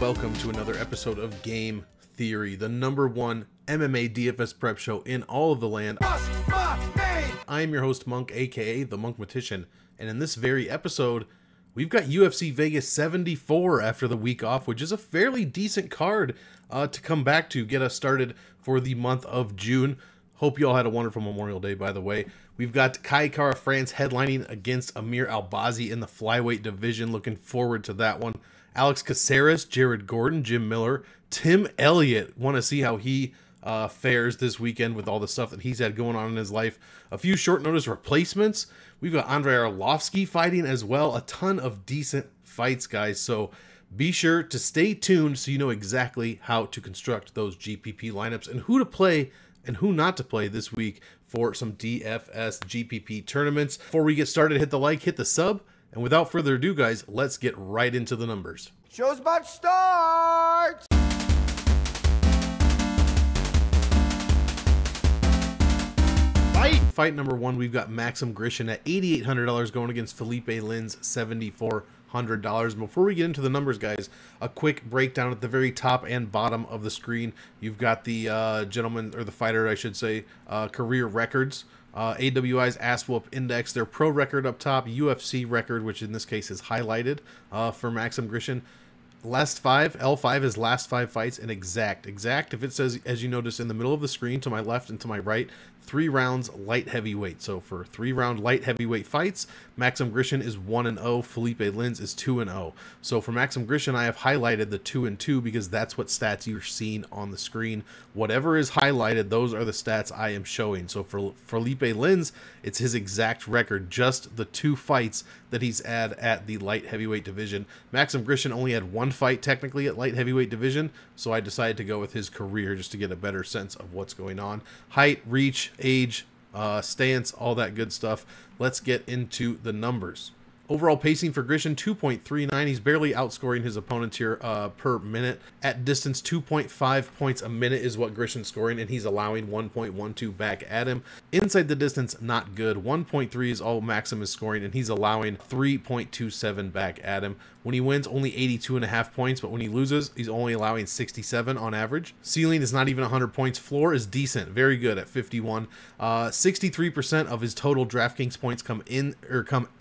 Welcome to another episode of Game Theory, the #1 MMA DFS prep show in all of the land. I am your host, M.O.N.K, aka the Monkmatician, and in this very episode, we've got UFC Vegas 74 after the week off, which is a fairly decent card to come back to, get us started for the month of June. Hope you all had a wonderful Memorial Day, by the way. We've got Kai Kara-France headlining against Amir Albazi in the Flyweight division. Looking forward to that one. Alex Caceres, Jared Gordon, Jim Miller, Tim Elliott. Want to see how he fares this weekend with all the stuff that he's had going on in his life. A few short notice replacements. We've got Andrei Arlovski fighting as well. A ton of decent fights, guys. So be sure to stay tuned so you know exactly how to construct those GPP lineups and who to play and who not to play this week for some DFS GPP tournaments. Before we get started, hit the like, hit the sub, and without further ado, guys, let's get right into the numbers. Show's about to start! Fight number one, we've got Maxim Grishin at $8,800 going against Felipe Lin's $7,400. Before we get into the numbers, guys, a quick breakdown at the very top and bottom of the screen. You've got the gentleman, or the fighter, I should say, career records. AWI's Ass Whoop Index, their pro record up top, UFC record, which in this case is highlighted for Maxim Grishin. Last five, L5 is last five fights, and exact, if it says, as you notice in the middle of the screen to my left and to my right, 3 rounds light heavyweight. So for 3-round light heavyweight fights, Maxim Grishin is 1-0, Felipe Lins is 2-0. So for Maxim Grishin, I have highlighted the 2-2 because that's what stats you're seeing on the screen. Whatever is highlighted, those are the stats I am showing. So for Felipe Lins, it's his exact record, just the 2 fights that he's had at the light heavyweight division. Maxim Grishin only had 1 fight technically at light heavyweight division, so I decided to go with his career just to get a better sense of what's going on. Height, reach, age, stance, all that good stuff. Let's get into the numbers. Overall pacing for Grishin, 2.39. He's barely outscoring his opponents here per minute. At distance, 2.5 points a minute is what Grishin's scoring, and he's allowing 1.12 back at him. Inside the distance, not good. 1.3 is all Maxim is scoring, and he's allowing 3.27 back at him. When he wins, only 82.5 points, but when he loses, he's only allowing 67 on average. Ceiling is not even 100 points. Floor is decent, very good at 51. 63% of his total DraftKings points come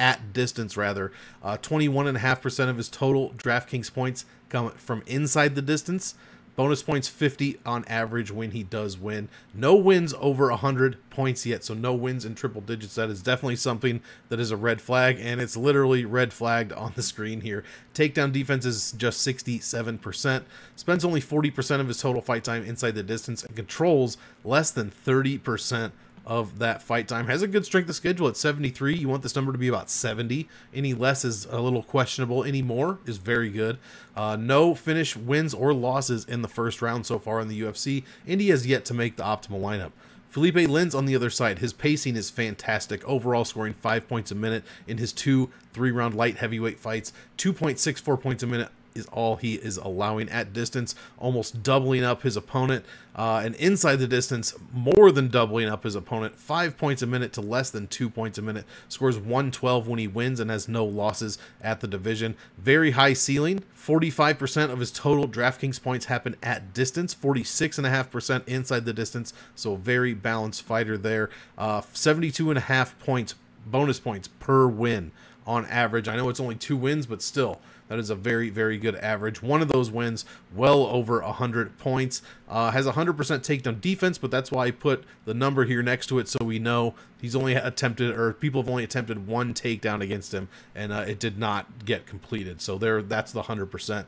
at distance, rather. 21.5% of his total DraftKings points come from inside the distance. Bonus points 50 on average when he does win. No wins over 100 points yet, so no wins in triple digits. That is definitely something that is a red flag, and it's literally red flagged on the screen here. Takedown defense is just 67%. Spends only 40% of his total fight time inside the distance and controls less than 30% of that fight time. Has a good strength of schedule at 73. You want this number to be about 70. Any less is a little questionable. Any more is very good. No finish wins or losses in the first round so far in the UFC, and he has yet to make the optimal lineup. Felipe Lins on the other side, his pacing is fantastic. Overall scoring 5 points a minute in his 2 3-round light heavyweight fights. 2.64 points a minute is all he is allowing at distance, almost doubling up his opponent, and inside the distance, more than doubling up his opponent. 5 points a minute to less than 2 points a minute. Scores 112 when he wins and has no losses at the division. Very high ceiling. 45% of his total DraftKings points happen at distance, 46.5% inside the distance, so a very balanced fighter there. 72.5 points, bonus points per win on average. I know it's only 2 wins, but still, that is a very, very good average. One of those wins, well over 100 points. Has 100% takedown defense, but that's why I put the number here next to it so we know he's only attempted, or people have only attempted 1 takedown against him, and it did not get completed. So that's the 100%.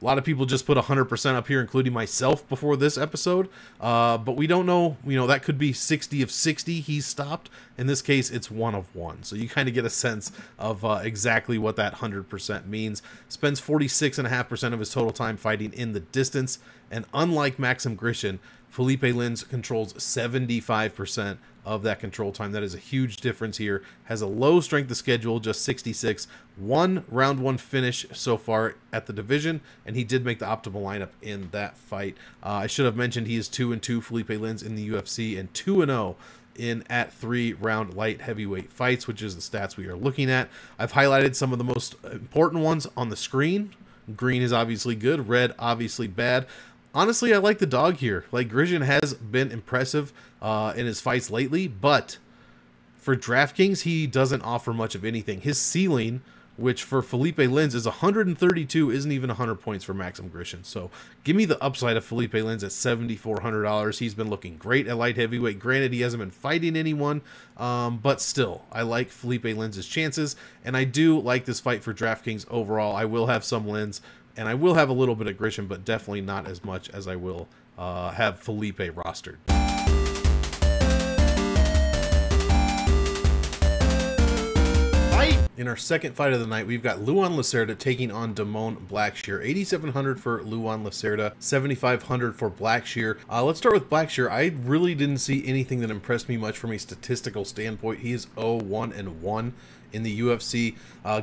A lot of people just put 100% up here, including myself, before this episode. But we don't know, that could be 60 of 60 he's stopped. In this case, it's 1 of 1. So you kind of get a sense of exactly what that 100% means. Spends 46.5% of his total time fighting in the distance. And unlike Maxim Grishin, Felipe Lins controls 75% of that control time. That is a huge difference here. Has a low strength of schedule, just 66. 1 round 1 finish so far at the division, and he did make the optimal lineup in that fight. I should have mentioned he is 2-2 Felipe Lins in the UFC and 2-0 at 3-round light heavyweight fights, which is the stats we are looking at. I've highlighted some of the most important ones on the screen Green is obviously good. Red, obviously bad. Honestly, I like the dog here. Like, Grishin has been impressive in his fights lately, but for DraftKings, he doesn't offer much of anything. His ceiling, which for Felipe Lins is 132, isn't even 100 points for Maxim Grishin. So give me the upside of Felipe Lins at $7,400. He's been looking great at light heavyweight. Granted, he hasn't been fighting anyone, but still, I like Felipe Lins' chances, and I do like this fight for DraftKings overall. I will have some Lins, and I will have a little bit of Grishin, but definitely not as much as I will have Felipe rostered. In our second fight of the night, we've got Luan Lacerda taking on Damon Blackshear. 8,700 for Luan Lacerda, 7,500 for Blackshear. Let's start with Blackshear. I really didn't see anything that impressed me much from a statistical standpoint. He is 0-1-1 in the UFC,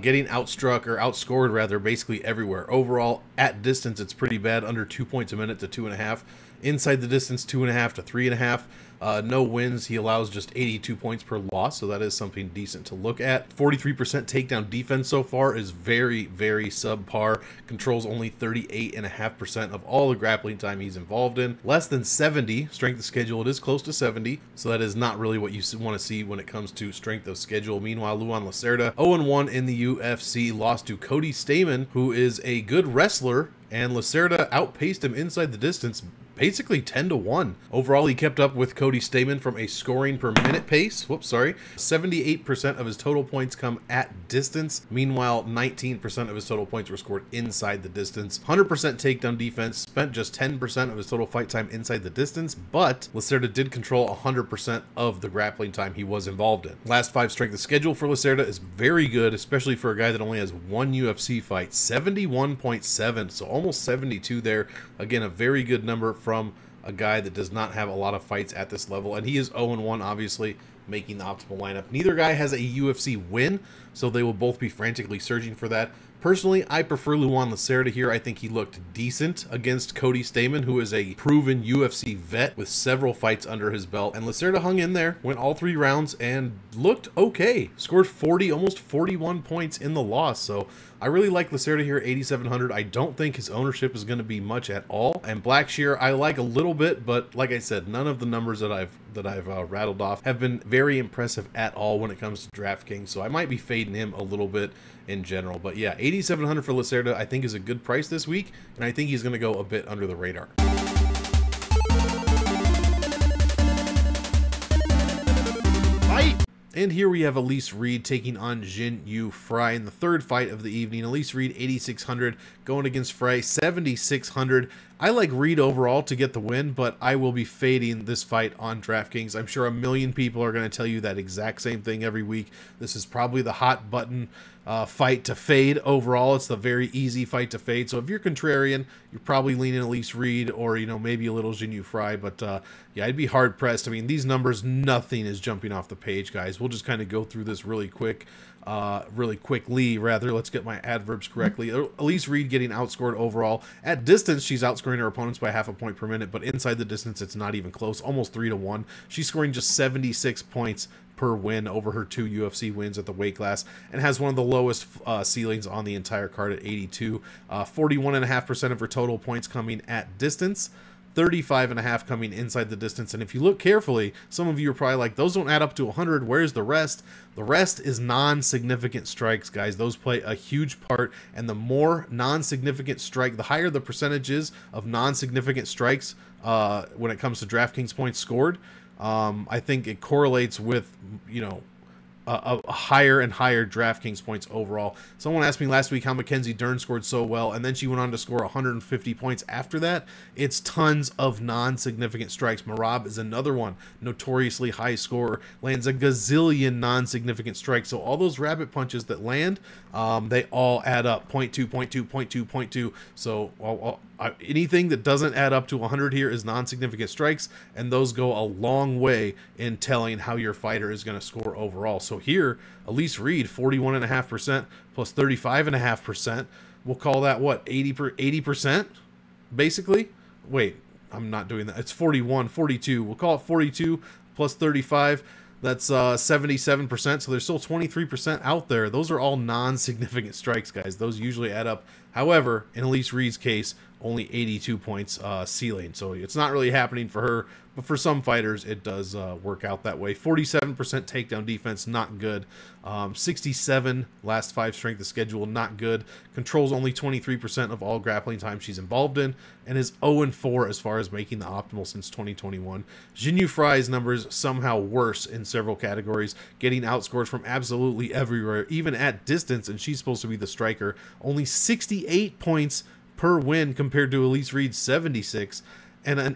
getting outstruck, or outscored rather, basically everywhere. Overall, at distance, it's pretty bad, under 2 points a minute to 2.5. Inside the distance, 2.5 to 3.5. No wins. He allows just 82 points per loss, so that is something decent to look at. 43% takedown defense so far is very, very subpar. Controls only 38.5% of all the grappling time he's involved in. Less than 70 strength of schedule. It is close to 70, so that is not really what you want to see when it comes to strength of schedule. Meanwhile, Luan Lacerda, 0-1 in the UFC, lost to Cody Stamann, who is a good wrestler, and Lacerda outpaced him inside the distance, basically 10-1. Overall, he kept up with Cody Stamann from a scoring per minute pace. 78% of his total points come at distance. Meanwhile, 19% of his total points were scored inside the distance. 100% takedown defense, spent just 10% of his total fight time inside the distance, but Lacerda did control 100% of the grappling time he was involved in. Last 5 strength of schedule for Lacerda is very good, especially for a guy that only has 1 UFC fight. 71.7, so almost 72 there. Again, a very good number from a guy that does not have a lot of fights at this level, and he is 0-1, obviously, making the optimal lineup. Neither guy has a UFC win, so they will both be frantically searching for that. Personally, I prefer Luan Lacerda here. I think he looked decent against Cody Stamann, who is a proven UFC vet with several fights under his belt. And Lacerda hung in there, went all 3 rounds, and looked okay. Scored 40, almost 41 points in the loss. So I really like Lacerda here at 8,700. I don't think his ownership is going to be much at all. And Blackshear, I like a little bit, but like I said, none of the numbers that I've rattled off have been very impressive at all when it comes to DraftKings. So I might be fading him a little bit in general. But yeah, 8,700 for Lacerda I think is a good price this week, and I think he's going to go a bit under the radar. And here we have Elise Reed taking on Jin Yu Frey in the third fight of the evening. Elise Reed, 8,600, going against Frey, 7,600. I like Reed overall to get the win, but I will be fading this fight on DraftKings. I'm sure a million people are going to tell you that exact same thing every week. This is probably the hot button fight to fade overall. It's the very easy fight to fade. So if you're contrarian, you're probably leaning Elise Reed or, you know, maybe a little Jin Yu Frey. But yeah, I'd be hard pressed. I mean, these numbers, nothing is jumping off the page, guys. We'll just kind of go through this really quickly. Let's get my adverbs correctly. Elise Reed getting outscored overall. At distance, she's outscoring her opponents by 0.5 point per minute, but inside the distance, it's not even close. Almost 3-1. She's scoring just 76 points per win over her 2 UFC wins at the weight class, and has one of the lowest ceilings on the entire card at 82. 41.5% of her total points coming at distance, 35.5 coming inside the distance. And if you look carefully, some of you are probably like, those don't add up to 100. Where's the rest? The rest is non-significant strikes, guys. Those play a huge part, and the more non-significant strike, the higher the percentages of non-significant strikes when it comes to DraftKings points scored. I think it correlates with, you know, a higher and higher DraftKings points overall. Someone asked me last week how Mackenzie Dern scored so well, and then she went on to score 150 points after that. It's tons of non-significant strikes. Merab is another one, notoriously high scorer, lands a gazillion non-significant strikes. So all those rabbit punches that land, they all add up. 0.2, 0.2, 0.2, 0.2. So anything that doesn't add up to 100 here is non-significant strikes, and those go a long way in telling how your fighter is going to score overall. So here, Elise Reed, 41.5% plus 35.5%. We'll call that what, 80%, basically? Wait, I'm not doing that. It's 41, 42. We'll call it 42 plus 35. That's 77%, so there's still 23% out there. Those are all non-significant strikes, guys. Those usually add up. However, in Elise Reed's case, only 82 points ceiling, so it's not really happening for her, but for some fighters, it does work out that way. 47% takedown defense, not good. 67 last 5 strength of schedule, not good. Controls only 23% of all grappling time she's involved in, and is 0-4 as far as making the optimal since 2021. Jinyu Frey's numbers somehow worse in several categories, getting outscored from absolutely everywhere, even at distance, and she's supposed to be the striker. Only 68 points per win compared to Elise Reed's 76, and an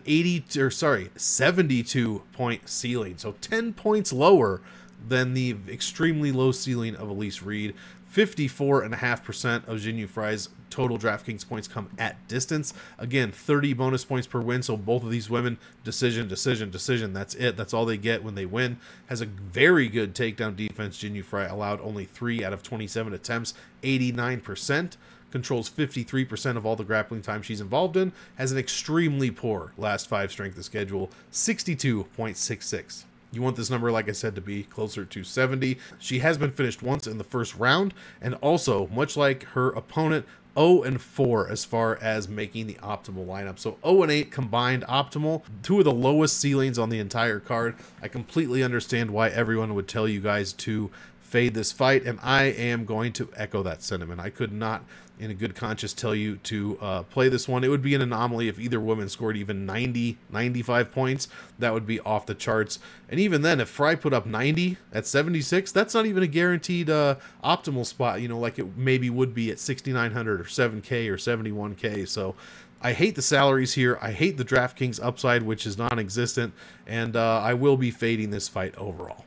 72 point ceiling, so 10 points lower than the extremely low ceiling of Elise Reed. 54.5% of Jinyu Frey's total DraftKings points come at distance. Again, 30 bonus points per win, so both of these women, decision, that's it. That's all they get when they win. Has a very good takedown defense. Jinyu Frey allowed only 3 out of 27 attempts, 89%. Controls 53% of all the grappling time she's involved in. Has an extremely poor last 5 strength of schedule, 62.66. You want this number, like I said, to be closer to 70. She has been finished once in the first round, and also, much like her opponent, 0-4 as far as making the optimal lineup. So 0-8 combined optimal, 2 of the lowest ceilings on the entire card. I completely understand why everyone would tell you guys to fade this fight, and I am going to echo that sentiment. I could not, in a good conscience, tell you to play this one. It would be an anomaly if either woman scored even 90, 95 points. That would be off the charts. And even then, if Frey put up 90 at 76, that's not even a guaranteed optimal spot, you know, like it maybe would be at 6,900 or 7K or 71K. So I hate the salaries here. I hate the DraftKings upside, which is non-existent, and I will be fading this fight overall.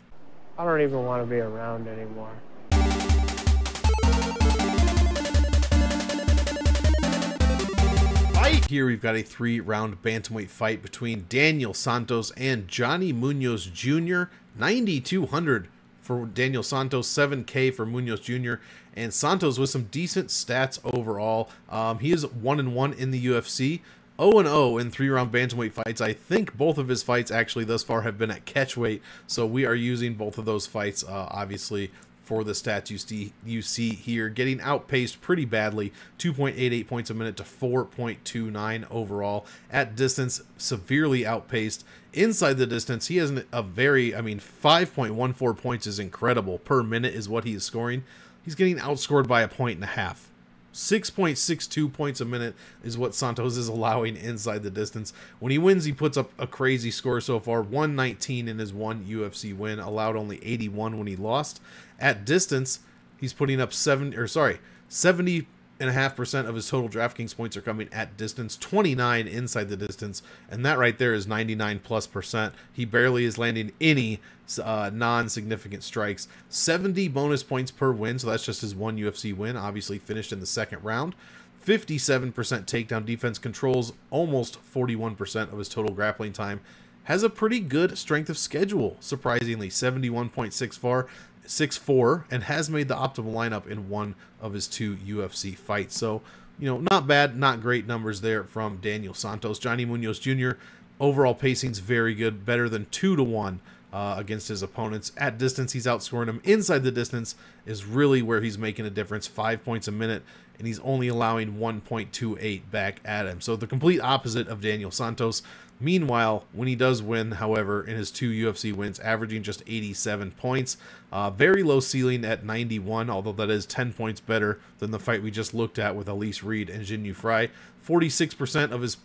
I don't even want to be around anymore. Here we've got a 3-round bantamweight fight between Daniel Santos and Johnny Munoz Jr. 9,200 for Daniel Santos, 7K for Munoz Jr. And Santos with some decent stats overall. He is 1-1 in the UFC. 0-0 in 3-round bantamweight fights. I think both of his fights actually thus far have been at catchweight, so we are using both of those fights obviously for the stats you see here. Getting outpaced pretty badly, 2.88 points a minute to 4.29 overall. At distance, severely outpaced. Inside the distance, he has a very, 5.14 points is incredible per minute is what he is scoring. He's getting outscored by 1.5 points. 6.62 points a minute is what Santos is allowing inside the distance. When he wins, he puts up a crazy score so far. 119 in his one UFC win, allowed only 81 when he lost. At distance, he's putting up 70.5% of his total DraftKings points are coming at distance, 29 inside the distance, and that right there is 99+%. He barely is landing any non-significant strikes. 70 bonus points per win, so that's just his one UFC win, obviously finished in the second round. 57% takedown defense, controls almost 41% of his total grappling time. Has a pretty good strength of schedule, surprisingly, 71.64, and has made the optimal lineup in one of his 2 UFC fights. So, you know, not bad, not great numbers there from Daniel Santos. Johnny Munoz Jr., overall pacing's very good, better than 2-1 against his opponents. At distance, he's outscoring him. Inside the distance is really where he's making a difference, 5 points a minute, and he's only allowing 1.28 back at him. So the complete opposite of Daniel Santos. Meanwhile, when he does win, however, in his 2 UFC wins, averaging just 87 points. Very low ceiling at 91, although that is 10 points better than the fight we just looked at with Elise Reed and Jinyu Frey. 46% of his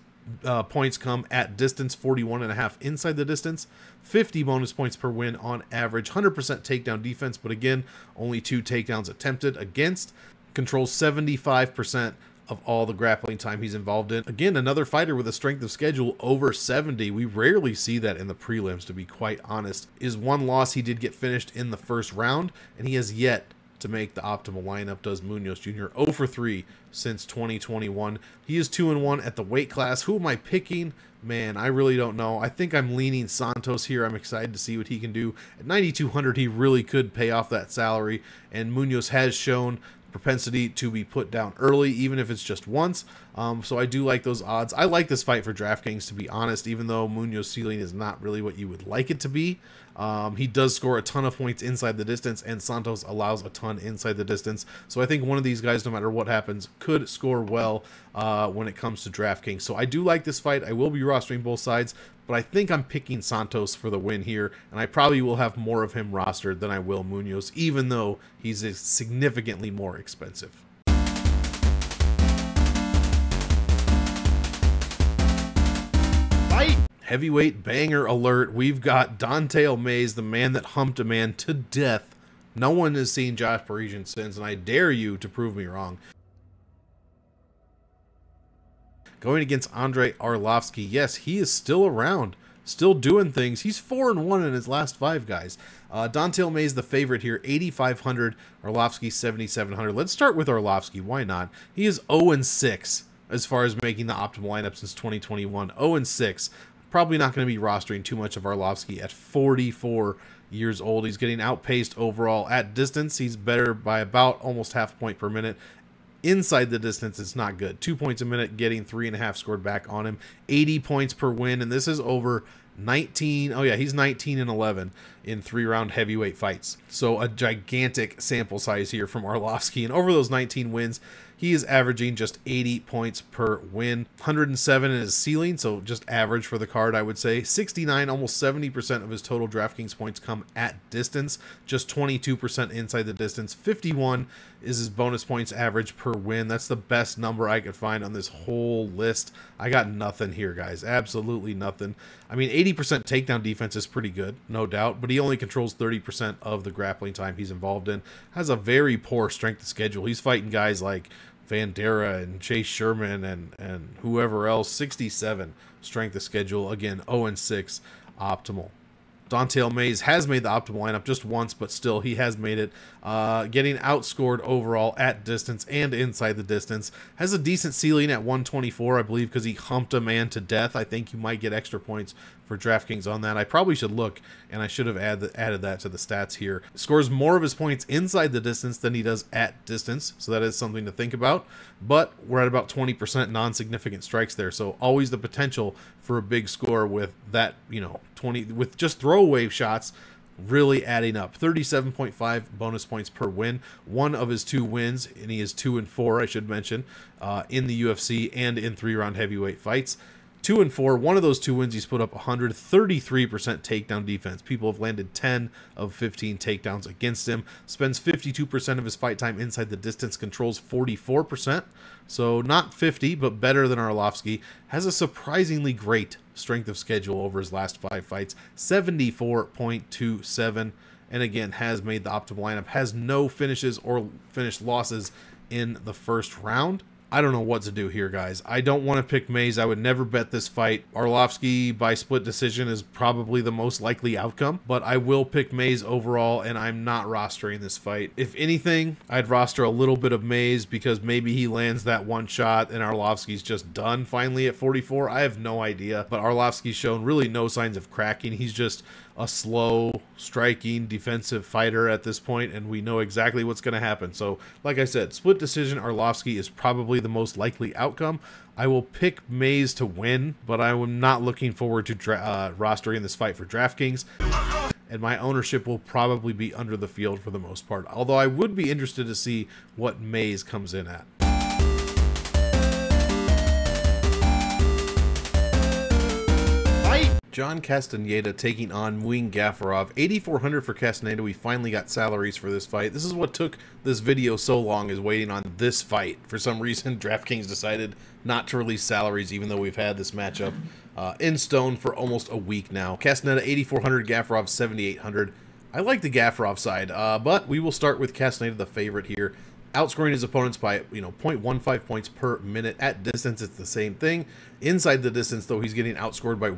points come at distance, 41.5 inside the distance. 50 bonus points per win on average. 100% takedown defense, but again, only 2 takedowns attempted against. Controls 75% of all the grappling time he's involved in. Again, another fighter with a strength of schedule over 70. We rarely see that in the prelims, to be quite honest. His one loss, he did get finished in the first round, and he has yet to make the optimal lineup, does Munoz Jr. 0-3 since 2021. He is 2-1 at the weight class. Who am I picking? Man, I really don't know. I think I'm leaning Santos here. I'm excited to see what he can do. At 9,200, he really could pay off that salary, and Munoz has shown propensity to be put down early, even if it's just once. So I do like those odds. I like this fight for DraftKings, to be honest, even though Munoz's ceiling is not really what you would like it to be. He does score a ton of points inside the distance, and Santos allows a ton inside the distance. So I think one of these guys, no matter what happens, could score well when it comes to DraftKings. So I do like this fight. I will be rostering both sides, but I think I'm picking Santos for the win here, and I probably will have more of him rostered than I will Munoz, even though he's significantly more expensive. Heavyweight banger alert. We've got Dante Almaze, the man that humped a man to death. No one has seen Josh Parisian since, and I dare you to prove me wrong. Going against Andre Arlovski. Yes, he is still around, still doing things. He's 4-1 in his last 5, guys. Dante Almaze, the favorite here, 8,500. Arlovski, 7,700. Let's start with Arlovski. Why not? He is 0-6 as far as making the optimal lineup since 2021. 0-6. Probably not going to be rostering too much of Arlovski at 44 years old. He's getting outpaced overall at distance. He's better by about almost half a point per minute. Inside the distance, it's not good. 2 points a minute, getting 3.5 scored back on him. 80 points per win, and this is over 19. Oh yeah, he's 19-11 in 3-round heavyweight fights. So a gigantic sample size here from Arlovski, and over those 19 wins, he is averaging just 80 points per win. 107 in his ceiling, so just average for the card, I would say. 69, almost 70% of his total DraftKings points come at distance, just 22% inside the distance. 51 is his bonus points average per win. That's the best number I could find on this whole list. I got nothing here, guys. Absolutely nothing. I mean, 80% takedown defense is pretty good, no doubt, but he only controls 30% of the grappling time he's involved in. Has a very poor strength of schedule. He's fighting guys like Vandera and Chase Sherman and whoever else. 67 strength of schedule. Again, 0-6 optimal. Dante Almaze has made the optimal lineup just once, but still he has made it. Getting outscored overall at distance and inside the distance. Has a decent ceiling at 124, I believe, because he humped a man to death. I think you might get extra points for DraftKings on that. I probably should look, and I should have added that to the stats here. Scores more of his points inside the distance than he does at distance, so that is something to think about. But we're at about 20% non-significant strikes there, so always the potential for a big score with that, you know, 20 with just throwaway shots really adding up. 37.5 bonus points per win. One of his 2 wins, and he is 2-4, I should mention, in the UFC and in 3-round heavyweight fights. 2-4. One of those 2 wins, he's put up 133% takedown defense. People have landed 10 of 15 takedowns against him. Spends 52% of his fight time inside the distance. Controls 44%. So not 50, but better than Arlovski. Has a surprisingly great strength of schedule over his last 5 fights. 74.27. And again, has made the optimal lineup. Has no finishes or finished losses in the first round. I don't know what to do here, guys. I don't want to pick Mays. I would never bet this fight. Arlovski by split decision is probably the most likely outcome, but I will pick Mays overall, and I'm not rostering this fight. If anything, I'd roster a little bit of Mays because maybe he lands that one shot and Arlovski's just done finally at 44. I have no idea, but Arlovski's shown really no signs of cracking. He's just a slow striking defensive fighter at this point, and we know exactly what's going to happen. So like I said, split decision Arlovski is probably the most likely outcome. I will pick Mays to win, but I am not looking forward to rostering this fight for DraftKings, and my ownership will probably be under the field for the most part, although I would be interested to see what Mays comes in at. John Castaneda taking on M.O.N.K. Gafurov. 8,400 for Castaneda. We finally got salaries for this fight. This is what took this video so long, is waiting on this fight. For some reason, DraftKings decided not to release salaries, even though we've had this matchup in stone for almost a week now. Castaneda 8,400, Gafurov 7,800. I like the Gafurov side, but we will start with Castaneda, the favorite here. Outscoring his opponents by, 0.15 points per minute. At distance, it's the same thing. Inside the distance, though, he's getting outscored by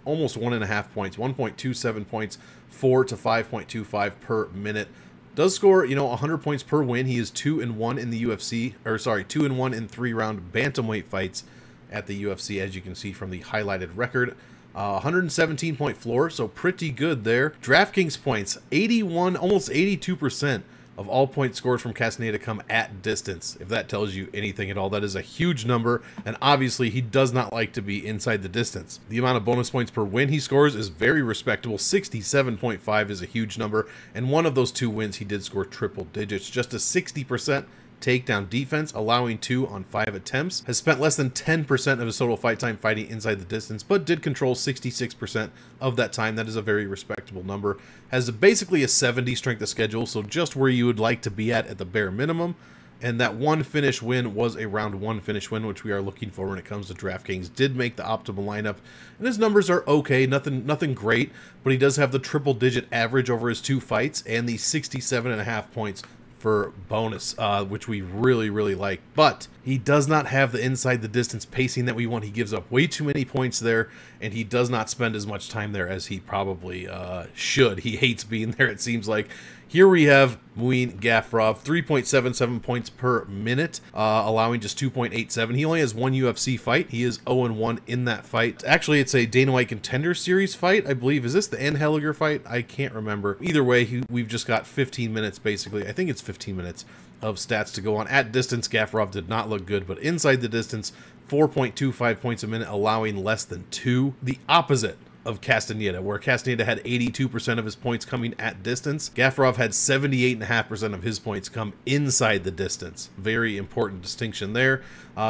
almost 1.5 points, 1.27 points, 4 to 5.25 per minute. Does score, 100 points per win. He is 2-1 in the UFC, 2-1 in 3-round bantamweight fights at the UFC, as you can see from the highlighted record. 117-point floor, so pretty good there. DraftKings points, 81, almost 82%. of all points scored from Castaneda come at distance. If that tells you anything at all, that is a huge number, and obviously he does not like to be inside the distance. The amount of bonus points per win he scores is very respectable. 67.5 is a huge number, and one of those 2 wins he did score triple digits. Just a 60% takedown defense, allowing 2 on 5 attempts. Has spent less than 10% of his total fight time fighting inside the distance, but did control 66% of that time. That is a very respectable number. Has basically a 70 strength of schedule, so just where you would like to be at the bare minimum. And that 1 finish win was a round 1 finish win, which we are looking for when it comes to DraftKings. Did make the optimal lineup, and his numbers are okay, nothing great, but he does have the triple digit average over his 2 fights and the 67.5 points for bonus, which we really like. But he does not have the inside the distance pacing that we want. He gives up way too many points there, and he does not spend as much time there as he probably should. He hates being there, it seems like. Here we have M.O.N.K Gafurov, 3.77 points per minute, allowing just 2.87. He only has 1 UFC fight. He is 0-1 in that fight. Actually, it's a Dana White Contender Series fight, I believe. Is this the Enhelliger fight? I can't remember. Either way, we've just got 15 minutes, basically. I think it's 15 minutes of stats to go on. At distance, Gafurov did not look good, but inside the distance, 4.25 points a minute, allowing less than 2. The opposite of Castaneda, where Castaneda had 82% of his points coming at distance. Gafurov had 78.5% of his points come inside the distance. Very important distinction there.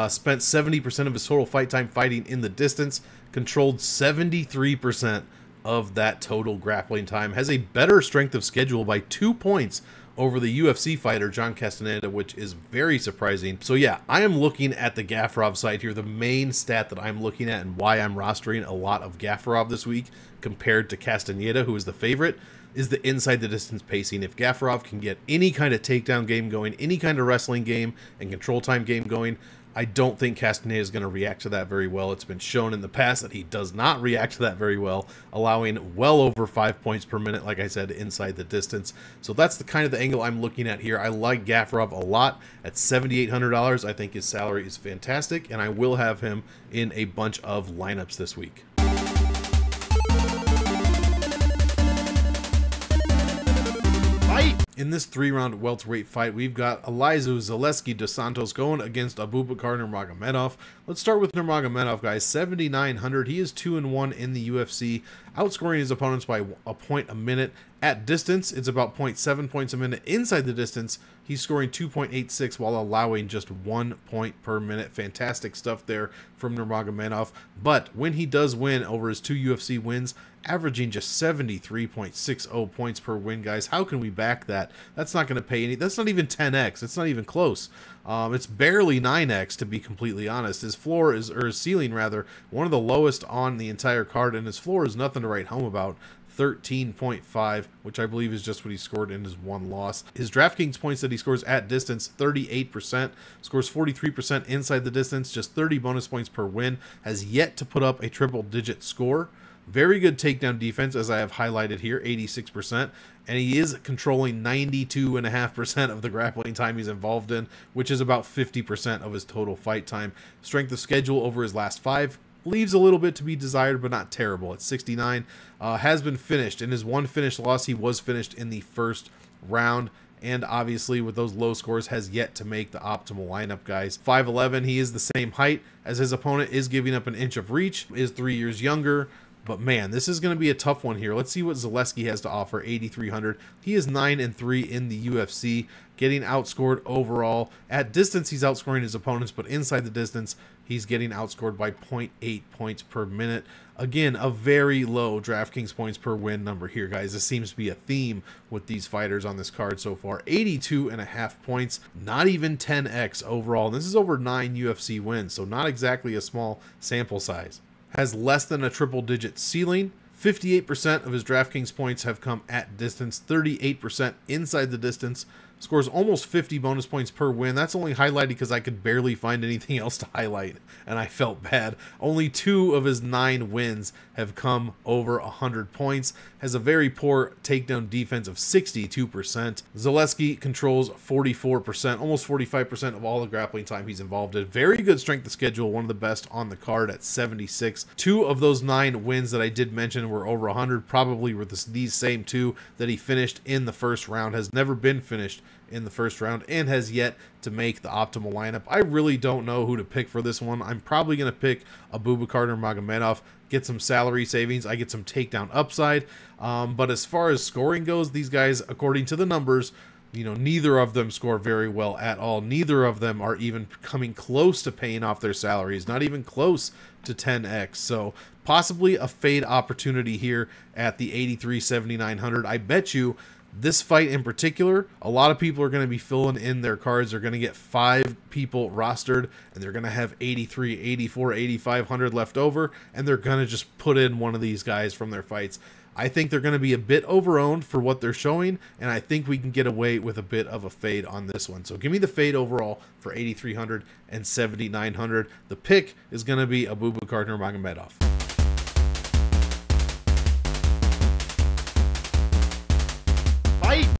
Spent 70% of his total fight time fighting in the distance, controlled 73% of that total grappling time. Has a better strength of schedule by 2 points over the UFC fighter John Castaneda, which is very surprising. So yeah, I am looking at the Gafurov side here. The main stat that I'm looking at and why I'm rostering a lot of Gafurov this week compared to Castaneda, who is the favorite, is the inside the distance pacing. If Gafurov can get any kind of takedown game going, any kind of wrestling game and control time game going, I don't think Castaneda is going to react to that very well. It's been shown in the past that he does not react to that very well, allowing well over 5 points per minute, like I said, inside the distance. So that's the kind of the angle I'm looking at here. I like Gafurov a lot. At $7,800, I think his salary is fantastic, and I will have him in a bunch of lineups this week. In this 3-round welterweight fight, we've got Elliott, Zaleski, dos Santos going against Abubakar Nurmagomedov. Let's start with Nurmagomedov, guys. 7,900. He is 2-1 in the UFC, outscoring his opponents by a point a minute. At distance, it's about 0.7 points a minute. Inside the distance, he's scoring 2.86 while allowing just 1 point per minute. Fantastic stuff there from Nurmagomedov. But when he does win over his 2 UFC wins, averaging just 73.60 points per win, guys. How can we back that? That's not going to pay any. That's not even 10x. It's not even close. It's barely 9x, to be completely honest. His floor is, or his ceiling rather, one of the lowest on the entire card, and his floor is nothing to write home about. 13.5, which I believe is just what he scored in his 1 loss. His DraftKings points that he scores at distance, 38%, scores 43% inside the distance, just 30 bonus points per win, has yet to put up a triple-digit score. Very good takedown defense, as I have highlighted here, 86%, and he is controlling 92.5% of the grappling time he's involved in, which is about 50% of his total fight time. Strength of schedule over his last 5 leaves a little bit to be desired, but not terrible. At 69, has been finished. In his 1 finish loss, he was finished in the first round, and obviously with those low scores has yet to make the optimal lineup, guys. 5'11", he is the same height as his opponent, is giving up an inch of reach, is 3 years younger. But man, this is going to be a tough one here. Let's see what Zaleski has to offer. 8,300. He is 9-3 in the UFC, getting outscored overall. At distance, he's outscoring his opponents, but inside the distance, he's getting outscored by 0.8 points per minute. Again, a very low DraftKings points per win number here, guys. This seems to be a theme with these fighters on this card so far. 82.5 points, not even 10x overall. And this is over 9 UFC wins, so not exactly a small sample size. Has less than a triple-digit ceiling. 58% of his DraftKings points have come at distance, 38% inside the distance. Scores almost 50 bonus points per win. That's only highlighted because I could barely find anything else to highlight, and I felt bad. Only 2 of his 9 wins have come over 100 points. Has a very poor takedown defense of 62%. Zaleski controls 44%, almost 45% of all the grappling time he's involved in. Very good strength of schedule, one of the best on the card at 76. 2 of those 9 wins that I did mention were over 100, probably were these same 2 that he finished in the first round. Has never been finished in the first round and has yet to make the optimal lineup. I really don't know who to pick for this one. I'm probably going to pick Abubakar Nurmagomedov, get some salary savings. I get some takedown upside. But as far as scoring goes, these guys, according to the numbers, you know, neither of them score very well at all. Neither of them are even coming close to paying off their salaries, not even close to 10x. So possibly a fade opportunity here at the 83,700. I bet you this fight in particular, a lot of people are going to be filling in their cards. They're going to get 5 people rostered, and they're going to have 83, 84, 8,500 left over, and they're going to just put in one of these guys from their fights. I think they're going to be a bit overowned for what they're showing, and I think we can get away with a bit of a fade on this one. So give me the fade overall for 8,300 and 7,900. The pick is going to be Abubakar Nurmagomedov.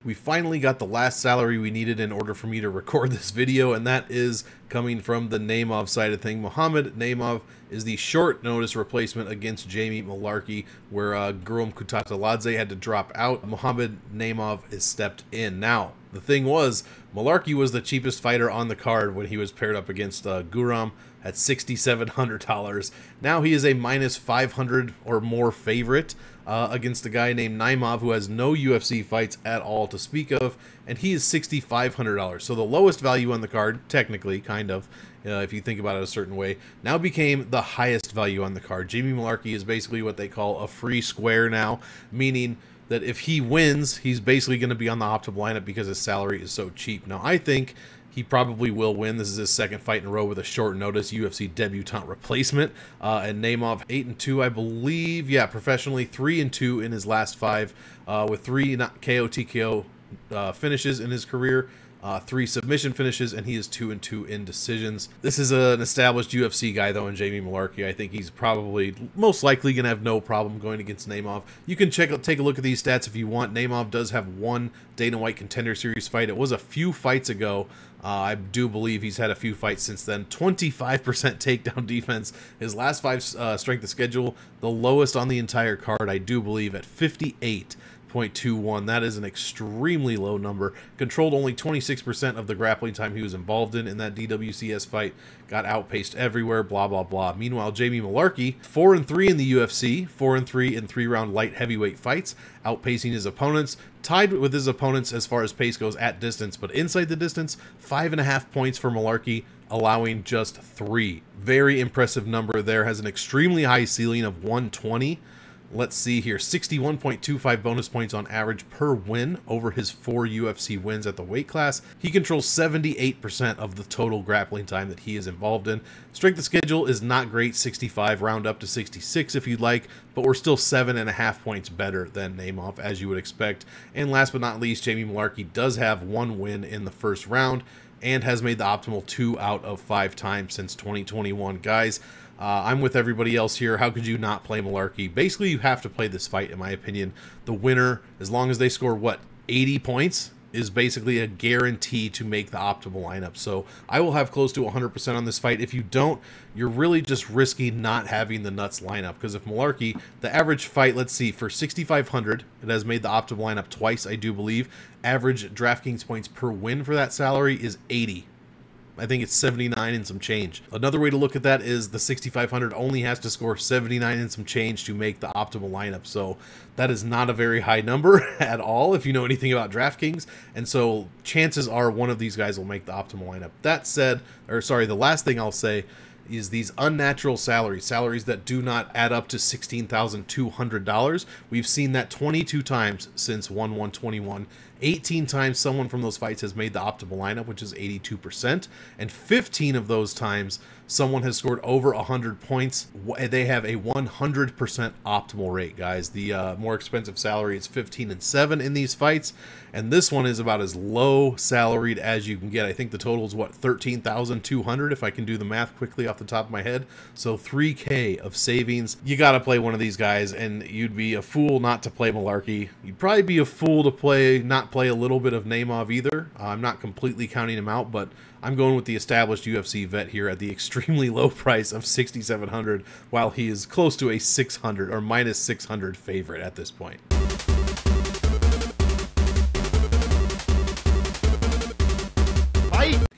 We finally got the last salary we needed in order for me to record this video, and that is coming from the Naimov side of things. Muhammad Naimov is the short notice replacement against Jamie Mullarkey, where Guram Kutataladze had to drop out. Muhammad Naimov is stepped in. Now, the thing was, Mullarkey was the cheapest fighter on the card when he was paired up against Guram at $6,700. Now he is a minus 500 or more favorite against a guy named Naimov, who has no UFC fights at all to speak of, and he is $6,500. So the lowest value on the card, technically, kind of, if you think about it a certain way, now became the highest value on the card. Jamie Mullarkey is basically what they call a free square now, meaning that if he wins, he's basically going to be on the optimal lineup because his salary is so cheap. Now, I think he probably will win. This is his second fight in a row with a short notice UFC debutant replacement. And Naimov 8-2, I believe. Yeah, professionally 3-2 in his last 5, with 3 KO TKO finishes in his career. 3 submission finishes, and he is 2-2 in decisions. This is an established UFC guy, though, in Jamie Mullarkey. I think he's probably most likely going to have no problem going against Naimov. You can take a look at these stats if you want. Naimov does have 1 Dana White Contender Series fight. It was a few fights ago. I do believe he's had a few fights since then. 25% takedown defense. His last 5 strength of schedule, the lowest on the entire card, I do believe, at 58.21. That is an extremely low number. Controlled only 26% of the grappling time he was involved in that DWCS fight. Got outpaced everywhere, blah, blah, blah. Meanwhile, Jamie Mullarkey, 4-3 in the UFC, 4-3 in 3-round light heavyweight fights, outpacing his opponents, tied with his opponents as far as pace goes at distance, but inside the distance, 5.5 points for Mullarkey, allowing just 3. Very impressive number there. Has an extremely high ceiling of 120. Let's see here, 61.25 bonus points on average per win over his 4 UFC wins at the weight class. He controls 78% of the total grappling time that he is involved in. Strength of schedule is not great, 65, round up to 66 if you'd like, but we're still 7.5 points better than Naimov, as you would expect. And last but not least, Jamie Mullarkey does have 1 win in the first round and has made the optimal 2 out of 5 times since 2021. Guys, I'm with everybody else here. How could you not play Mullarkey? Basically, you have to play this fight, in my opinion. The winner, as long as they score, what, 80 points, is basically a guarantee to make the optimal lineup. So I will have close to 100% on this fight. If you don't, you're really just risky not having the nuts lineup. Because if Mullarkey, the average fight, let's see, for 6,500, it has made the optimal lineup twice, I do believe. Average DraftKings points per win for that salary is 80. I think it's 79 and some change. Another way to look at that is the 6,500 only has to score 79 and some change to make the optimal lineup. So that is not a very high number at all if you know anything about DraftKings. And so chances are one of these guys will make the optimal lineup. That said, or sorry, the last thing I'll say is these unnatural salaries that do not add up to $16,200. We've seen that 22 times since 1/1/21. 18 times someone from those fights has made the optimal lineup, which is 82%, and 15 of those times someone has scored over 100 points. They have a 100% optimal rate, guys. The more expensive salary is 15-7 in these fights, and this one is about as low salaried as you can get. I think the total is, what, 13,200 if I can do the math quickly off the top of my head. So 3K of savings. You got to play one of these guys, and you'd be a fool not to play Mullarkey. You'd probably be a fool to not play a little bit of Naimov either. I'm not completely counting him out, but I'm going with the established UFC vet here at the extremely low price of 6,700, while he is close to a 600 or minus 600 favorite at this point.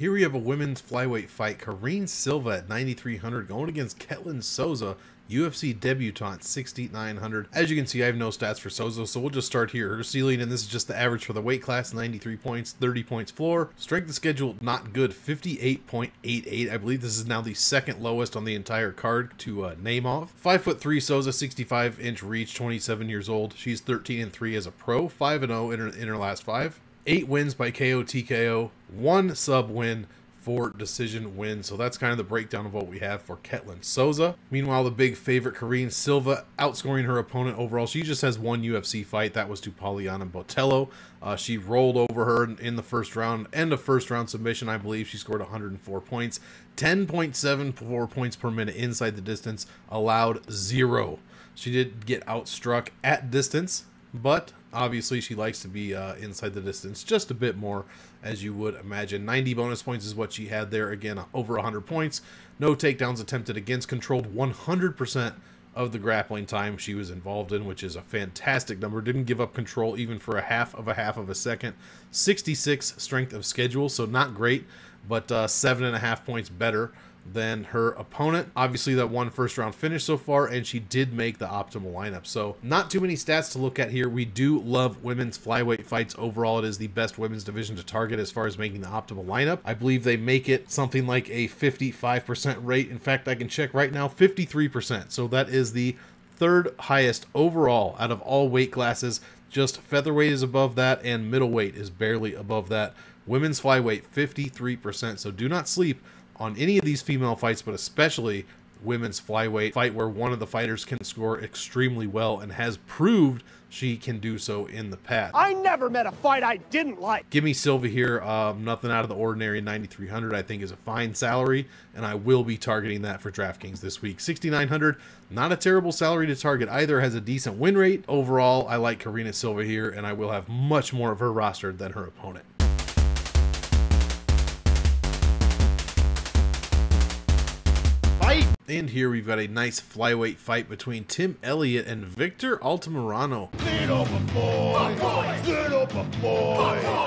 Here we have a women's flyweight fight. Silva at 9,300 going against Souza, UFC debutante, 6,900. As you can see, I have no stats for Souza, so we'll just start here. Her ceiling, and this is just the average for the weight class, 93 points, 30 points floor. Strength of schedule, not good, 58.88. I believe this is now the second lowest on the entire card to Naimov. 5'3" Souza, 65-inch reach, 27 years old. She's 13-3 as a pro, 5-0 in her last 5. 8 wins by KO TKO, 1 sub win, 4 decision wins. So that's kind of the breakdown of what we have for Souza. Meanwhile, the big favorite, Silva, outscoring her opponent overall. She just has 1 UFC fight. That was to Poliana Botello. She rolled over her in the first round. End of first round submission, I believe. She scored 104 points. 10.74 points per minute inside the distance. Allowed 0. She did get outstruck at distance, but obviously she likes to be inside the distance just a bit more, as you would imagine. 90 bonus points is what she had there. Again, over 100 points. No takedowns attempted against. Controlled 100% of the grappling time she was involved in, which is a fantastic number. Didn't give up control even for a half of a second. 66 strength of schedule, so not great, but 7.5 points better than her opponent. Obviously that 1 first round finish so far, and she did make the optimal lineup. So not too many stats to look at here. We do love women's flyweight fights. Overall, it is the best women's division to target as far as making the optimal lineup. I believe they make it something like a 55% rate. In fact, I can check right now, 53%. So that is the 3rd highest overall out of all weight classes. Just featherweight is above that, and middleweight is barely above that. Women's flyweight, 53%. So do not sleep on any of these female fights, but especially women's flyweight fight where one of the fighters can score extremely well and has proved she can do so in the past. I never met a fight I didn't like. Give me Silva here. Nothing out of the ordinary. 9,300 I think is a fine salary, and I will be targeting that for DraftKings this week. 6,900, not a terrible salary to target either. Has a decent win rate. Overall, I like Silva here, and I will have much more of her roster than her opponent. And here we've got a nice flyweight fight between Tim Elliott and Victor Altamirano.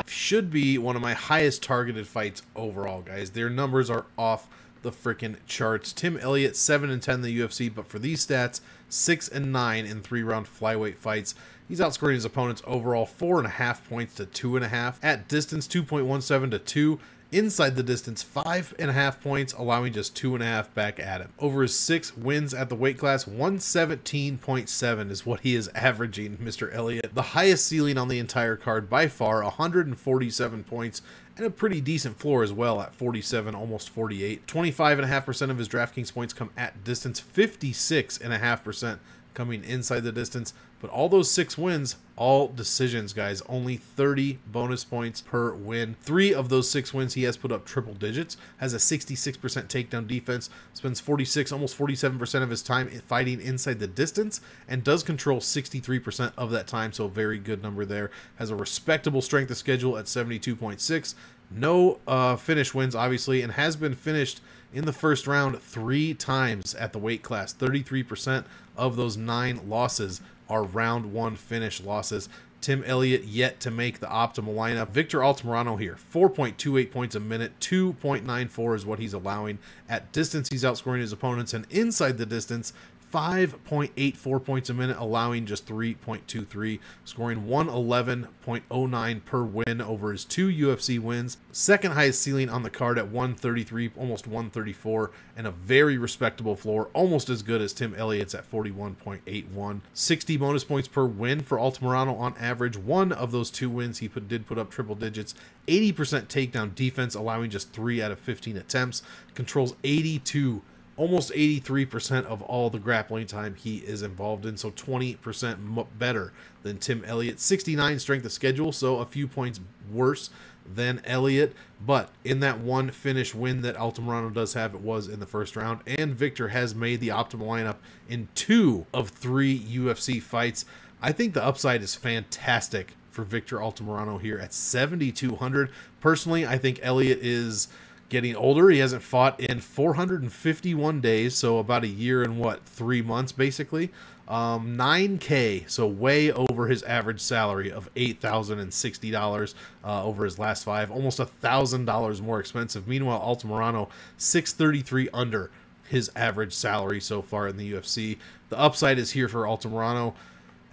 Should be one of my highest targeted fights overall, guys. Their numbers are off the freaking charts. Tim Elliott, 7-10 in the UFC, but for these stats, 6-9 in 3-round flyweight fights. He's outscoring his opponents overall 4.5 points to 2.5. At distance, 2.17 to 2. Inside the distance, 5.5 points, allowing just 2.5 back at him. Over his 6 wins at the weight class, 117.7 is what he is averaging, Mr. Elliott. The highest ceiling on the entire card by far, 147 points, and a pretty decent floor as well at 47, almost 48. 25.5% of his DraftKings points come at distance, 56.5% coming inside the distance. But all those 6 wins, all decisions, guys. Only 30 bonus points per win. 3 of those 6 wins he has put up triple digits. Has a 66% takedown defense. Spends 46, almost 47% of his time fighting inside the distance. And does control 63% of that time. So very good number there. Has a respectable strength of schedule at 72.6. No finish wins, obviously. And has been finished in the first round 3 times at the weight class. 33% of those 9 losses are round 1 finish losses. Tim Elliott yet to make the optimal lineup. Victor Altamirano here, 4.28 points a minute, 2.94 is what he's allowing. At distance, he's outscoring his opponents, and inside the distance, 5.84 points a minute, allowing just 3.23, scoring 111.09 per win over his 2 UFC wins. Second highest ceiling on the card at 133, almost 134, and a very respectable floor, almost as good as Tim Elliott's at 41.81. 60 bonus points per win for Altamirano on average. 1 of those 2 wins he did put up triple digits. 80% takedown defense, allowing just 3 out of 15 attempts. Controls 82, almost 83% of all the grappling time he is involved in, so 20% better than Tim Elliott. 69 strength of schedule, so a few points worse than Elliott, but in that 1 finish win that Altamirano does have, it was in the first round, and Victor has made the optimal lineup in 2 of 3 UFC fights. I think the upside is fantastic for Victor Altamirano here at 7,200. Personally, I think Elliott is getting older. He hasn't fought in 451 days, so about a year and what, 3 months basically. 9K, so way over his average salary of $8,060 over his last 5, almost $1,000 more expensive. Meanwhile, Altamirano, 633 under his average salary so far in the UFC. The upside is here for Altamirano.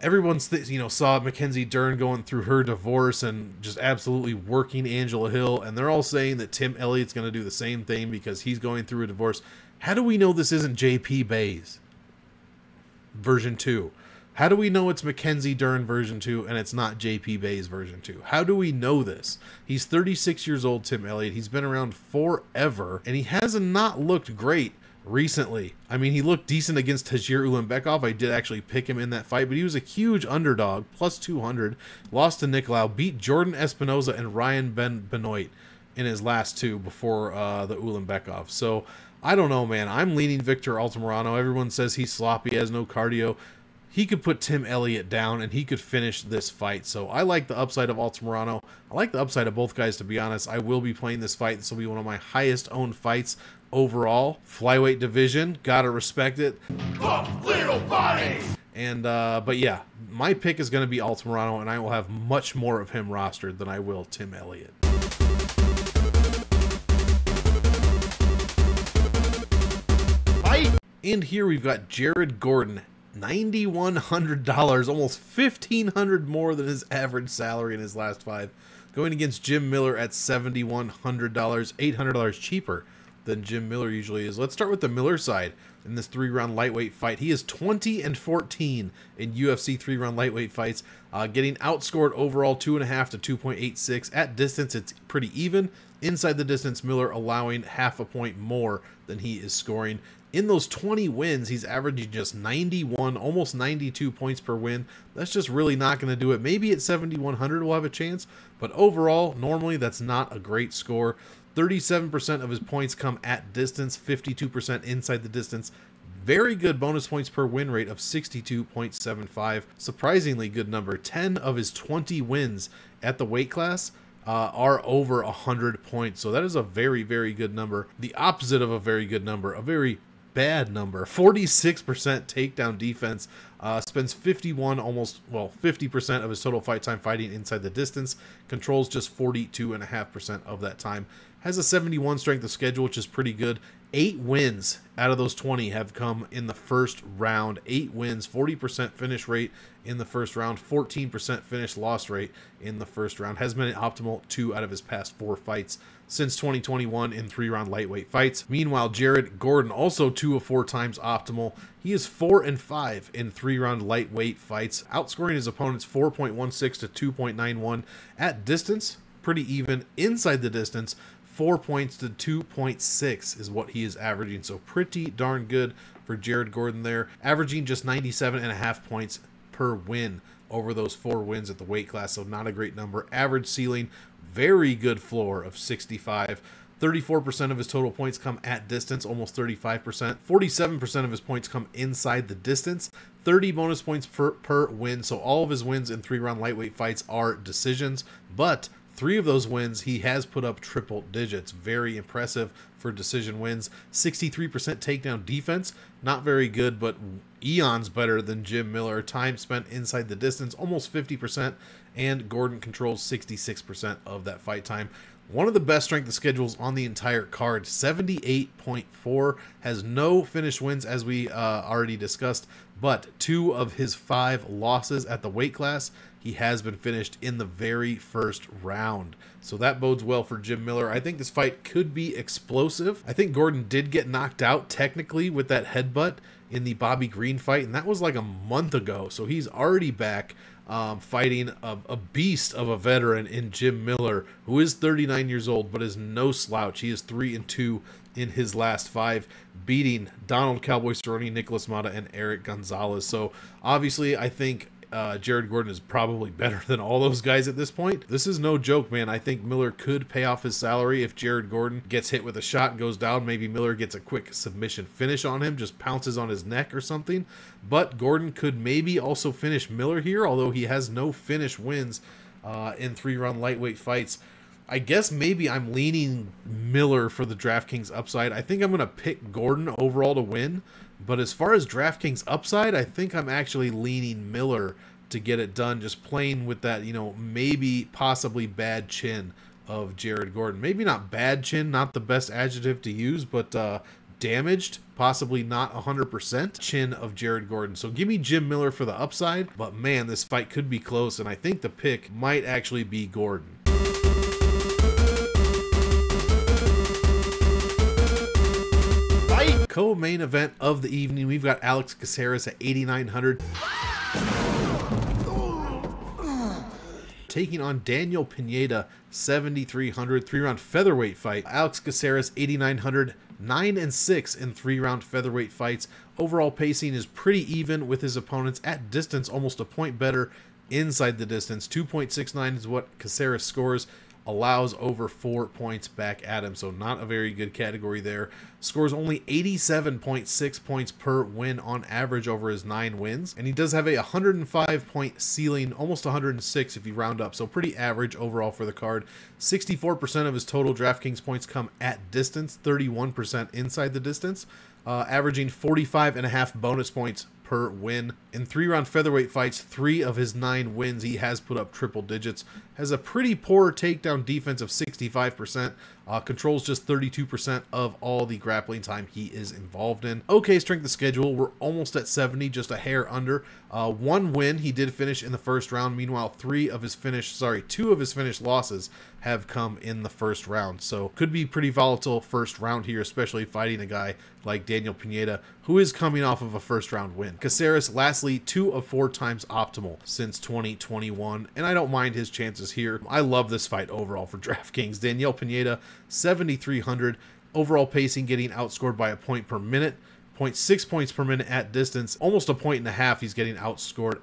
Everyone's saw Mackenzie Dern going through her divorce and just absolutely working Angela Hill, and they're all saying that Tim Elliott's going to do the same thing because he's going through a divorce. How do we know this isn't JP Bays version 2? How do we know it's Mackenzie Dern version 2 and it's not JP Bays version 2? How do we know this? He's 36 years old, Tim Elliott. He's been around forever, and he hasn't not looked great recently. I mean, he looked decent against Tagir Ulanbekov. I did actually pick him in that fight, but he was a huge underdog, plus 200. Lost to Nicolau, beat Jordan Espinoza and Ryan Benoit in his last 2 before the Ulanbekov. So, I don't know, man. I'm leaning Victor Altamirano. Everyone says he's sloppy, has no cardio. He could put Tim Elliott down, and he could finish this fight. So I like the upside of Altamirano. I like the upside of both guys, to be honest. I will be playing this fight. This will be one of my highest owned fights overall. Flyweight division, gotta respect it. Little body! And but yeah, my pick is going to be Altamirano, and I will have much more of him rostered than I will Tim Elliott. And here we've got Jared Gordon, $9,100, almost $1,500 more than his average salary in his last 5, going against Jim Miller at $7,100, $800 cheaper than Jim Miller usually is. Let's start with the Miller side in this 3-round lightweight fight. He is 20-14 in UFC 3-round lightweight fights, getting outscored overall 2.5 to 2.86. At distance, it's pretty even. Inside the distance, Miller allowing half a point more than he is scoring. In those 20 wins, he's averaging just 91, almost 92 points per win. That's just really not going to do it. Maybe at 7,100 we'll have a chance, but overall, normally that's not a great score. 37% of his points come at distance, 52% inside the distance. Very good bonus points per win rate of 62.75. Surprisingly good number. 10 of his 20 wins at the weight class are over 100 points. So that is a very, very good number. The opposite of a very good number, a very bad number. 46% takedown defense. Spends 50% of his total fight time fighting inside the distance. Controls just 42.5% of that time. Has a 71 strength of schedule, which is pretty good. 8 wins out of those 20 have come in the first round. 8 wins, 40% finish rate in the first round, 14% finish loss rate in the first round. Has been an optimal 2 out of his past 4 fights since 2021 in 3-round lightweight fights. Meanwhile, Jared Gordon also 2 of 4 times optimal. He is 4-5 in 3-round lightweight fights, outscoring his opponents 4.16 to 2.91 at distance. Pretty even. Inside the distance, 4 points to 2.6 is what he is averaging. So pretty darn good for Jared Gordon there. Averaging just 97.5 points per win over those 4 wins at the weight class. So not a great number. Average ceiling, very good floor of 65. 34% of his total points come at distance, almost 35%. 47% of his points come inside the distance. 30 bonus points per win. So all of his wins in 3-round lightweight fights are decisions, but 3 of those wins, he has put up triple digits. Very impressive for decision wins. 63% takedown defense. Not very good, but eons better than Jim Miller. Time spent inside the distance, almost 50%. And Gordon controls 66% of that fight time. One of the best strength of schedules on the entire card. 78.4. Has no finished wins, as we already discussed. But 2 of his 5 losses at the weight class, he has been finished in the very first round. So that bodes well for Jim Miller. I think this fight could be explosive. I think Gordon did get knocked out technically with that headbutt in the Bobby Green fight, and that was like a month ago. So he's already back fighting a beast of a veteran in Jim Miller, who is 39 years old, but is no slouch. He is 3-2 in his last 5, beating Donald Cowboy Cerrone, Nicholas Mata, and Eric Gonzalez. So obviously, I think Jared Gordon is probably better than all those guys at this point. This is no joke, man. I think Miller could pay off his salary if Jared Gordon gets hit with a shot, goes down. Maybe Miller gets a quick submission finish on him, just pounces on his neck or something. But Gordon could maybe also finish Miller here, although he has no finish wins in 3-round lightweight fights. I guess maybe I'm leaning Miller for the DraftKings upside. I think I'm going to pick Gordon overall to win. But as far as DraftKings upside, I think I'm actually leaning Miller to get it done. Just playing with that, you know, maybe possibly bad chin of Jared Gordon. Maybe not bad chin, not the best adjective to use, but damaged, possibly not 100% chin of Jared Gordon. So give me Jim Miller for the upside. But man, this fight could be close, and I think the pick might actually be Gordon. Co-main event of the evening, we've got Alex Caceres at 8,900 taking on Daniel Pineda 7,300, 3-round featherweight fight. Alex Caceres 8,900, 9-6 in 3-round featherweight fights. Overall pacing is pretty even with his opponents at distance, almost a point better inside the distance. 2.69 is what Caceres scores. Allows over 4 points back at him, so not a very good category there. Scores only 87.6 points per win on average over his 9 wins, and he does have a 105 point ceiling, almost 106 if you round up, so pretty average overall for the card. 64% of his total DraftKings points come at distance, 31% inside the distance, averaging 45.5 bonus points per win. In 3-round featherweight fights, 3 of his 9 wins, he has put up triple digits. Has a pretty poor takedown defense of 65%. Controls just 32% of all the grappling time he is involved in. Okay, strength of schedule, we're almost at 70, just a hair under. 1 win, he did finish in the first round. Meanwhile, 2 of his finished losses have come in the first round. So could be pretty volatile first round here, especially fighting a guy like Daniel Pineda, who is coming off of a first round win. Caceres, lastly, 2 of 4 times optimal since 2021, and I don't mind his chances here. I love this fight overall for DraftKings. Daniel Pineda, 7,300, overall pacing getting outscored by a point per minute, 0.6 points per minute at distance, almost a point and a half he's getting outscored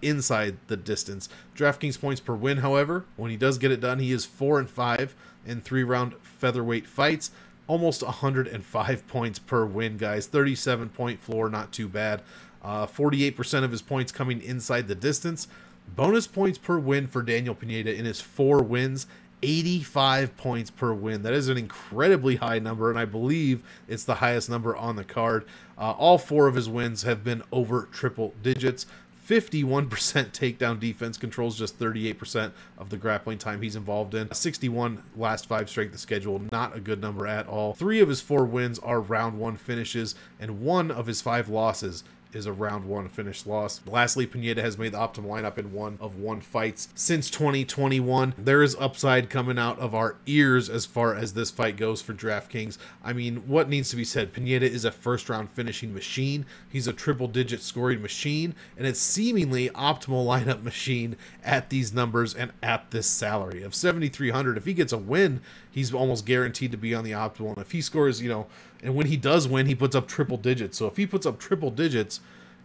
inside the distance. DraftKings points per win, however, when he does get it done, he is 4-5 in 3-round featherweight fights. Almost 105 points per win, guys. 37-point floor, not too bad. 48% of his points coming inside the distance. Bonus points per win for Daniel Pineda in his 4 wins. 85 points per win. That is an incredibly high number, and I believe it's the highest number on the card. All 4 of his wins have been over triple digits. 51% takedown defense, controls just 38% of the grappling time he's involved in. 61 last 5 strength of schedule, not a good number at all. 3 of his 4 wins are round 1 finishes, and 1 of his 5 losses is a round 1 finished loss. Lastly, Pineda has made the optimal lineup in 1 of 1 fights since 2021. There is upside coming out of our ears as far as this fight goes for DraftKings. I mean, what needs to be said? Pineda is a first round finishing machine. He's a triple digit scoring machine, and it's seemingly optimal lineup machine at these numbers and at this salary of 7,300. If he gets a win, he's almost guaranteed to be on the optimal. And if he scores, you know, and when he does win, he puts up triple digits. So if he puts up triple digits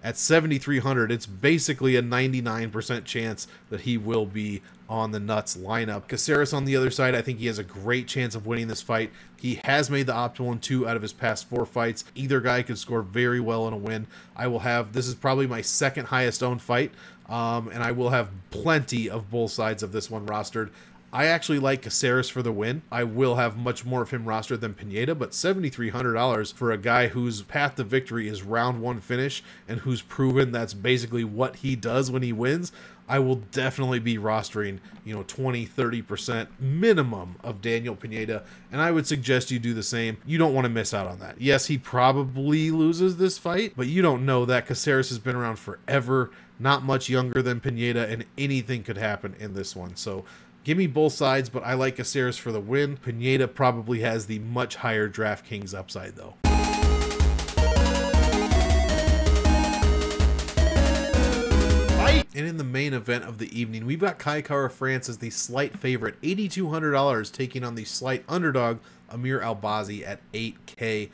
at 7,300, it's basically a 99% chance that he will be on the nuts lineup. Caceres on the other side, I think he has a great chance of winning this fight. He has made the optimal in 2 out of his past 4 fights. Either guy could score very well in a win. This is probably my 2nd highest owned fight, and I will have plenty of both sides of this one rostered. I actually like Caceres for the win. I will have much more of him rostered than Pineda, but $7,300 for a guy whose path to victory is round 1 finish and who's proven that's basically what he does when he wins, I will definitely be rostering, you know, 20-30% minimum of Daniel Pineda, and I would suggest you do the same. You don't want to miss out on that. Yes, he probably loses this fight, but you don't know that. Caceres has been around forever, not much younger than Pineda, and anything could happen in this one. So give me both sides, but I like Caceres for the win. Pineda probably has the much higher DraftKings upside, though. And in the main event of the evening, we've got Kai Kara France as the slight favorite, $8,200, taking on the slight underdog, Amir Albazi, at $8K.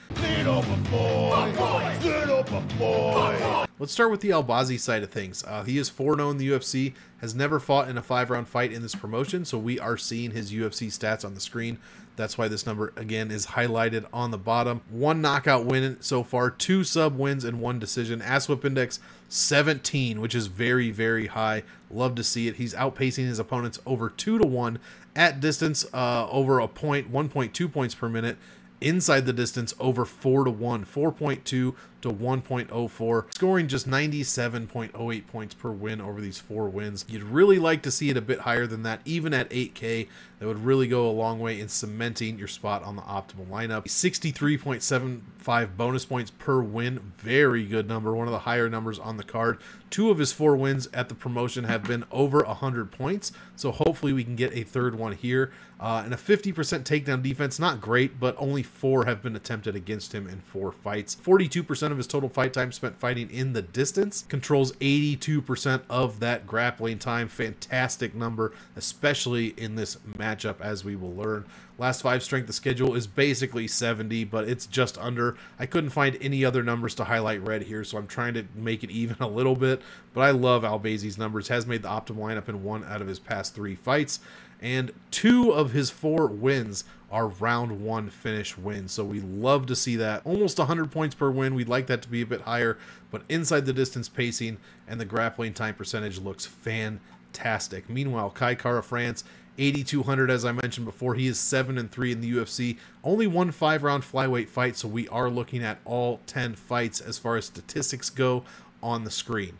Let's start with the Albazi side of things. He is 4-0 in the UFC, has never fought in a 5-round fight in this promotion, so we are seeing his UFC stats on the screen. That's why this number, again, is highlighted on the bottom. 1 knockout win so far, 2 sub wins, and 1 decision. Ass whip index 17, which is very, very high. Love to see it. He's outpacing his opponents over 2-1 at distance, over 1.2 points per minute. Inside the distance, over 4-1, 4.2 to 1.04, scoring just 97.08 points per win over these 4 wins. You'd really like to see it a bit higher than that, even at 8K. That would really go a long way in cementing your spot on the optimal lineup. 63.75 bonus points per win, very good number, one of the higher numbers on the card. 2 of his 4 wins at the promotion have been over 100 points, so hopefully we can get a third one here. And a 50% takedown defense, not great, but only 4 have been attempted against him in 4 fights. 42% of his total fight time spent fighting in the distance, controls 82% of that grappling time. Fantastic number, especially in this matchup, as we will learn. Last 5 strength of schedule is basically 70, but it's just under. I couldn't find any other numbers to highlight red here, so I'm trying to make it even a little bit. But I love Albazi's numbers. Has made the optimal lineup in 1 out of his past 3 fights. And 2 of his 4 wins are round 1 finish wins. So we love to see that. Almost 100 points per win. We'd like that to be a bit higher, but inside the distance pacing and the grappling time percentage looks fantastic. Meanwhile, Kai Kara-France, 8,200, as I mentioned before. He is 7-3 in the UFC. Only 1 5-round flyweight fight, so we are looking at all 10 fights as far as statistics go on the screen.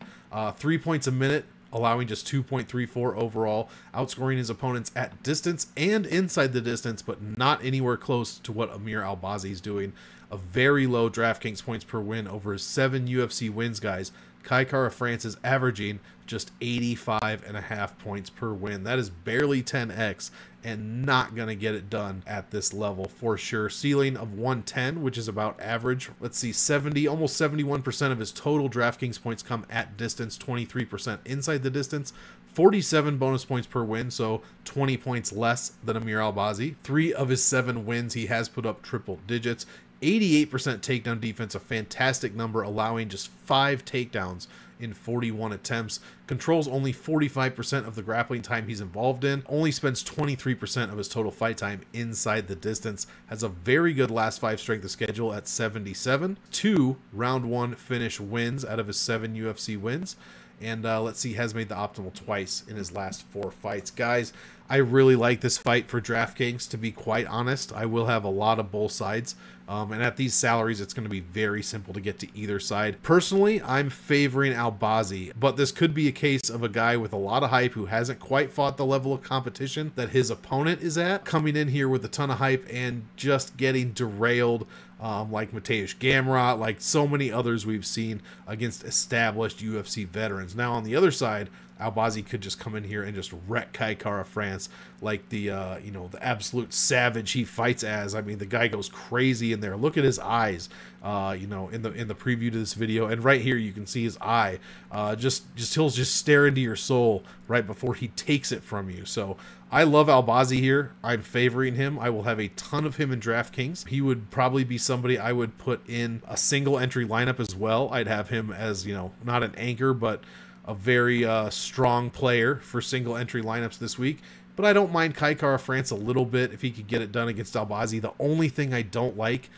3 points a minute, allowing just 2.34 overall, outscoring his opponents at distance and inside the distance, but not anywhere close to what Amir Albazi is doing. A very low DraftKings points per win over his 7 UFC wins, guys. Kai Kara-France is averaging just 85.5 points per win. That is barely 10x and not going to get it done at this level for sure. Ceiling of 110, which is about average. Let's see, 70, almost 71% of his total DraftKings points come at distance, 23% inside the distance. 47 bonus points per win, so 20 points less than Amir Albazi. 3 of his 7 wins, he has put up triple digits. 88% takedown defense, a fantastic number, allowing just 5 takedowns in 41 attempts. Controls only 45% of the grappling time he's involved in. Only spends 23% of his total fight time inside the distance. Has a very good last 5 strength of schedule at 77. 2 round 1 finish wins out of his 7 UFC wins. And let's see, has made the optimal twice in his last 4 fights. Guys, I really like this fight for DraftKings, to be quite honest. I will have a lot of both sides. And at these salaries, it's going to be very simple to get to either side. Personally, I'm favoring Albazi, but this could be a case of a guy with a lot of hype who hasn't quite fought the level of competition that his opponent is at, coming in here with a ton of hype and just getting derailed, like Mateusz Gamrot, like so many others we've seen against established UFC veterans. Now, on the other side, Albazi could just come in here and just wreck Kai Kara-France like the the absolute savage he fights as. I mean, the guy goes crazy in there. Look at his eyes, in the preview to this video, and right here you can see his eye. He'll just stare into your soul right before he takes it from you. So I love Albazi here. I'm favoring him. I will have a ton of him in DraftKings. He would probably be somebody I would put in a single entry lineup as well. I'd have him as, not an anchor, but a very strong player for single entry lineups this week. But I don't mind Kai Kara-France a little bit if he could get it done against Albazi. The only thing I don't like,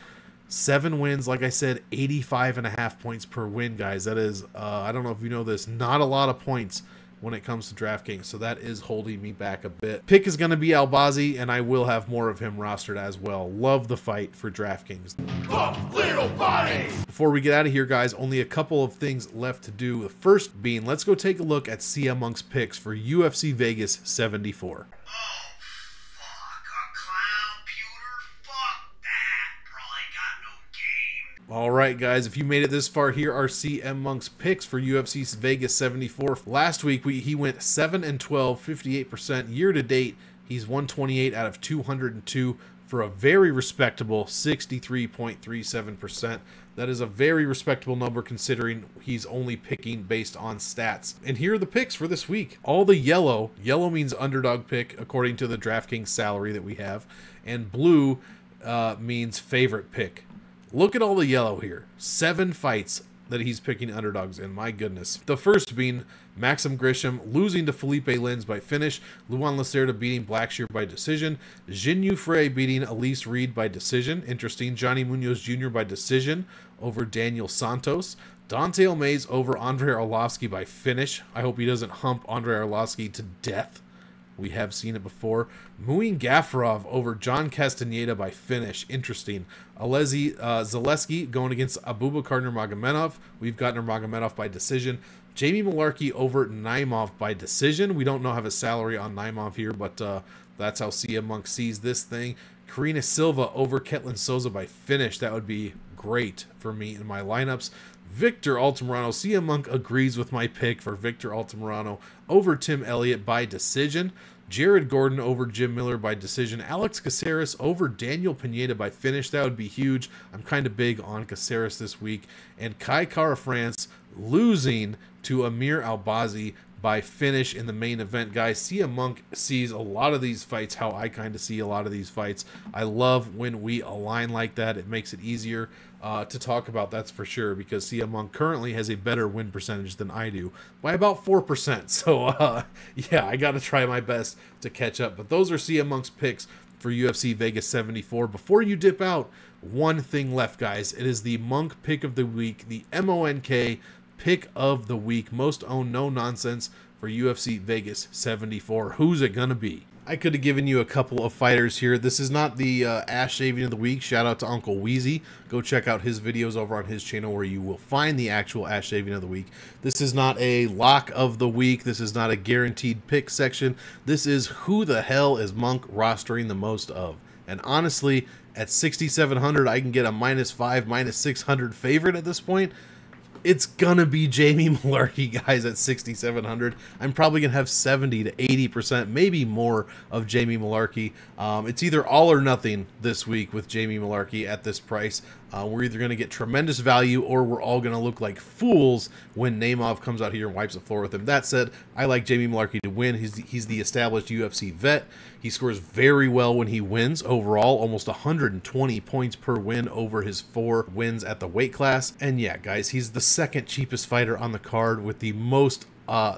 7 wins, like I said, 85.5 points per win, guys. That is, I don't know if you know this, not a lot of points when it comes to DraftKings, so that is holding me back a bit. Pick is going to be Albazi, and I will have more of him rostered as well. Love the fight for DraftKings. Little body! Before we get out of here, guys, only a couple of things left to do. The first being, let's go take a look at M.O.N.K's picks for UFC Vegas 74. All right, guys, if you made it this far, here are M.O.N.K's picks for UFC Vegas 74. Last week, he went 7-12, 58%. Year to date, he's 128 out of 202 for a very respectable 63.37%. That is a very respectable number considering he's only picking based on stats. And here are the picks for this week. All the yellow means underdog pick according to the DraftKings salary that we have, and blue means favorite pick. Look at all the yellow here. 7 fights, that he's picking underdogs in. My goodness. The first being Maxim Grishin losing to Felipe Lins by finish. Luan Lacerda beating Blackshear by decision. Jinyu Frey beating Elise Reed by decision. Interesting. Johnny Munoz Jr. by decision over Daniel Santos. Dante Almays over Andre Arlovski by finish. I hope he doesn't hump Andre Arlovski to death. We have seen it before. Muin Gafurov over John Castaneda by finish. Interesting. Zaleski going against Abubakar Nurmagomedov. We've got Nurmagomedov by decision. Jamie Mullarkey over Naimov by decision. We don't know have a salary on Naimov here, but that's how M.O.N.K sees this thing. Karina Silva over Ketlin Souza by finish. That would be great for me in my lineups. Victor Altamirano. M.O.N.K agrees with my pick for Victor Altamirano over Tim Elliott by decision. Jared Gordon over Jim Miller by decision. Alex Caceres over Daniel Pineda by finish. That would be huge. I'm kind of big on Caceres this week. And Kai Kara France losing to Amir Albazi by finish in the main event. Guys, M.O.N.K sees a lot of these fights how I kind of see a lot of these fights. I love when we align like that. It makes it easier to talk about, that's for sure, because M.O.N.K currently has a better win percentage than I do by about 4%. So, yeah, I got to try my best to catch up. But those are M.O.N.K's picks for UFC Vegas 74. Before you dip out, one thing left, guys. It is the M.O.N.K pick of the week, the M.O.N.K pick of the week, most owned, no nonsense for UFC Vegas 74. Who's it gonna be? I could have given you a couple of fighters here. This is not the ass shaving of the week. Shout out to Uncle Wheezy. Go check out his videos over on his channel where you will find the actual ass shaving of the week. This is not a lock of the week. This is not a guaranteed pick section. This is who the hell is M.O.N.K rostering the most of. And honestly, at 6,700, I can get a -5, -600 favorite at this point. It's gonna be Jamie Mullarkey, guys, at 6,700. I'm probably gonna have 70 to 80%, maybe more, of Jamie Mullarkey. It's either all or nothing this week with Jamie Mullarkey at this price. We're either gonna get tremendous value or we're all gonna look like fools when Naimov comes out here and wipes the floor with him. That said, I like Jamie Mullarkey to win. He's the established UFC vet. He scores very well when he wins overall, almost 120 points per win over his 4 wins at the weight class. And yeah, guys, he's the second cheapest fighter on the card with the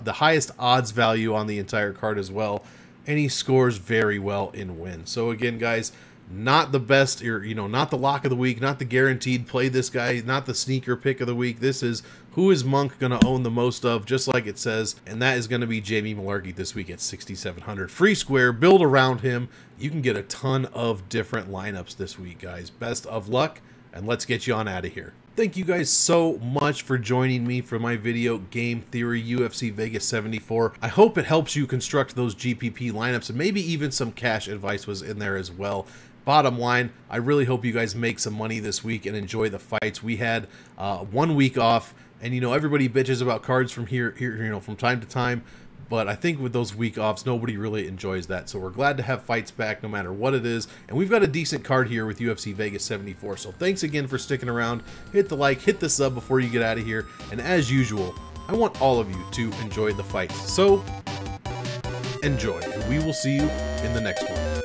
highest odds value on the entire card as well. And he scores very well in wins. So again, guys, not the best, or not the lock of the week, not the guaranteed play this guy, not the sneaker pick of the week. This is who is M.O.N.K going to own the most of, just like it says, and that is going to be Jamie Mullarkey this week at 6,700. Free square, build around him. You can get a ton of different lineups this week, guys. Best of luck, and let's get you on out of here. Thank you guys so much for joining me for my video, Game Theory UFC Vegas 74. I hope it helps you construct those GPP lineups, and maybe even some cash advice was in there as well. Bottom line, I really hope you guys make some money this week and enjoy the fights. We had 1 week off, and everybody bitches about cards from here, from time to time. But I think with those week offs, nobody really enjoys that. So we're glad to have fights back no matter what it is. And we've got a decent card here with UFC Vegas 74. So thanks again for sticking around. Hit the like, hit the sub before you get out of here. And as usual, I want all of you to enjoy the fights. So enjoy, and we will see you in the next one.